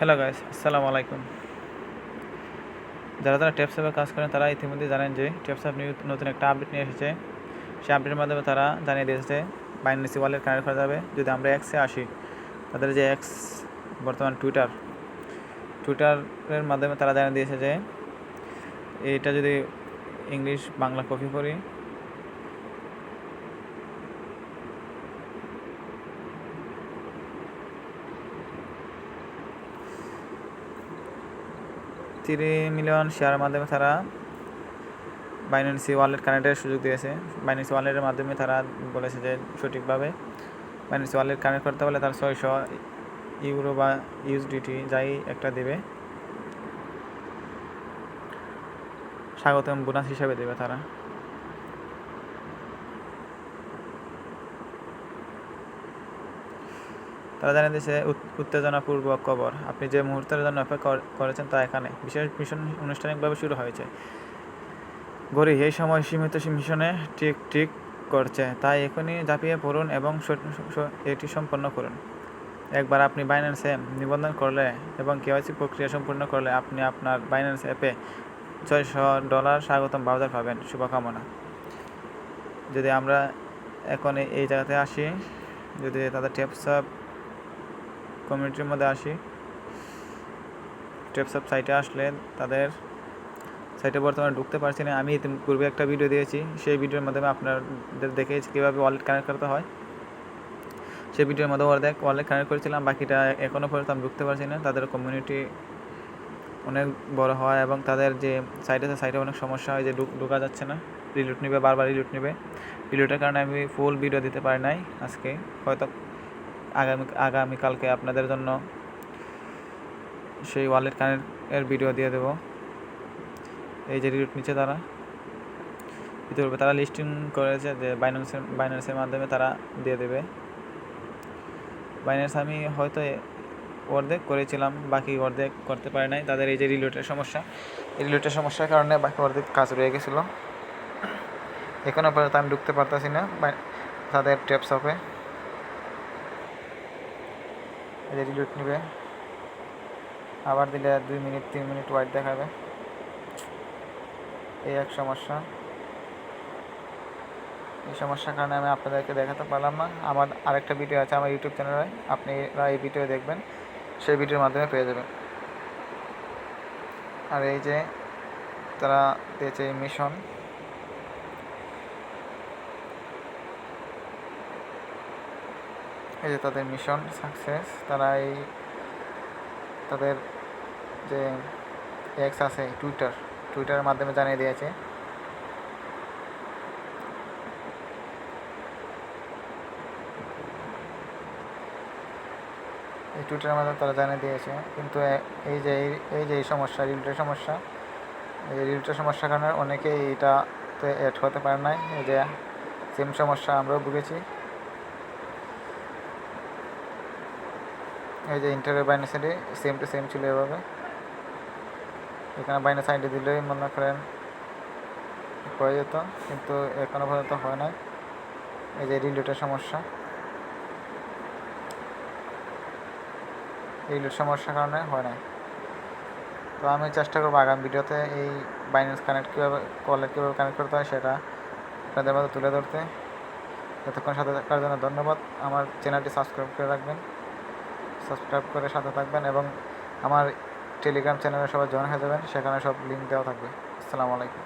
Hello guys, আসসালামু আলাইকুম। যারা ট্যাপস অ্যাপে কাজ করেন তারা ইতিমধ্যে জানেন যে ট্যাপস অ্যাপ নতুন একটা আপডেট নিয়ে এসেছে। সেই আপডেটের মাধ্যমে তারা জানিয়ে দিয়েছে বাইন্যান্স ওয়ালেট কানেক্ট করা যাবে। যদি আমরা এক্সে আসি, তাদের যে এক্স বর্তমান টুইটারের মাধ্যমে তারা জানিয়ে দিয়েছে যে এটা যদি ইংলিশ বাংলা কপি করি, $3 মিলিয়ন শেয়ারের মাধ্যমে তারা বাইন্যান্স ওয়ালেট কানেক্টের সুযোগ দিয়েছে। বাইন্যান্স ওয়ালেটের মাধ্যমে তারা বলেছে যে সঠিকভাবে বাইন্যান্স ওয়ালেট কানেক্ট করতে হলে তার 600 ইউরো বা ইউএসডিটি যাই একটা দেবে, স্বাগতম বোনাস হিসাবে দেবে তারা। তারা জানিয়ে দিয়েছে উত্তেজনাপূর্বক খবর, আপনি যে মুহূর্তের জন্য অপেক্ষা করেছেন তা এখানে। বিশেষ মিশন আনুষ্ঠানিকভাবে শুরু হয়েছে। ঘড়ি এই সময় সীমিত মিশনে ঠিক করছে, তাই এখনই ঝাঁপিয়ে পড়ুন এবং এটি সম্পন্ন করুন। একবার আপনি বাইন্যান্সে নিবন্ধন করলে এবং কেওয়াইসি প্রক্রিয়া সম্পূর্ণ করলে আপনি আপনার বাইন্যান্স অ্যাপে $600 স্বাগতম ভাউচার পাবেন। শুভকামনা। যদি আমরা এখন এই জায়গাতে আসি, যদি তাদের ট্যাপস অ্যাপ কমিউনিটির মধ্যে আসি, ট্যাপস অ্যাপ সাইটে আসলে তাদের সাইটে বর্তমানে ঢুকতে পারছি না। আমি পূর্বে একটা ভিডিও দিয়েছি, সেই ভিডিওর মাধ্যমে আপনাদের দেখেছি কীভাবে ওয়ালেট কানেক্ট করতে হয়। সেই ভিডিওর মধ্যে ওয়ালেট কানেক্ট করেছিলাম, বাকিটা এখনও পর্যন্ত আমি ঢুকতে পারছি না। তাদের কমিউনিটি অনেক বড় হয় এবং তাদের যে সাইটে অনেক সমস্যা হয় যে ঢোকা যাচ্ছে না, রিলোড নেবে, বারবার রিলোড নেবে। রিলোডের কারণে আমি ফুল ভিডিও দিতে পারি নাই আজকে। হয়তো আগামীকালকে আপনাদের জন্য সেই ওয়ালেট কানেক্টের ভিডিও দিয়ে দেবো। এই যে রিলোড নিচ্ছে তারা, ইতিপূর্বে তারা লিস্টিং করেছে যে বাইন্যান্সের মাধ্যমে তারা দিয়ে দেবে। বাইন্যান্স আমি হয়তো অর্ধেক করেছিলাম, বাকি অর্ধেক করতে পারি নাই। তাদের এই যে রিলোডের সমস্যার কারণে বাকি অর্ধেক কাজ রয়ে গেছিলো। এখনও পর্যন্ত আমি ঢুকতে পারতেছি না তাদের ট্যাপস অ্যাপে। এই যে রিলোড নেবে, আবার দিলে 2 মিনিট 3 মিনিট ওয়াইট দেখাবে। এই এক সমস্যা। এই সমস্যার কারণে আমি আপনাদেরকে দেখাতে পারলাম না। আমার আরেকটা ভিডিও আছে আমার ইউটিউব চ্যানেলে, আপনারা এই ভিডিও দেখবেন, সেই ভিডিওর মাধ্যমে পেয়ে যাবেন। আর এই যে তারা দিয়েছে মিশন, এই যে তাদের মিশন সাকসেস। তারা তাদের যে এক্স আছে টুইটারের মাধ্যমে জানিয়ে দিয়েছে। এই টুইটারের মাধ্যমে তারা জানিয়ে দিয়েছে, কিন্তু এই যে সমস্যা, রিলেটেড সমস্যা, এই রিলেটেড সমস্যার কারণে অনেকেই এইটাতে অ্যাড হতে পারে নাই। এই যে সেম সমস্যা আমরাও ভুগেছি। এই যে ইন্টারের Binance ID same to same ছিল এভাবে। এখানে বাইন্যান্স আইডি দিলেই মনে করেন হয়ে যেত, কিন্তু এখনও পর্যন্ত হয় না। এই যে রিলেটেড সমস্যা, এই সমস্যার কারণে হয় না। তো আমি চেষ্টা করবো আগামী ভিডিওতে এই বাইন্যান্স ওয়ালেট কীভাবে কানেক্ট করতে হয় সেটা আপনাদের মধ্যে তুলে ধরতে। এতক্ষণ সাথে থাকার জন্য ধন্যবাদ। আমার চ্যানেলটি সাবস্ক্রাইব করে সাথে থাকবেন এবং আমার টেলিগ্রাম চ্যানেলে সবাই জয়েন হয়ে যাবেন, সেখানে সব লিঙ্ক দেওয়া থাকবে। আসসালামু আলাইকুম।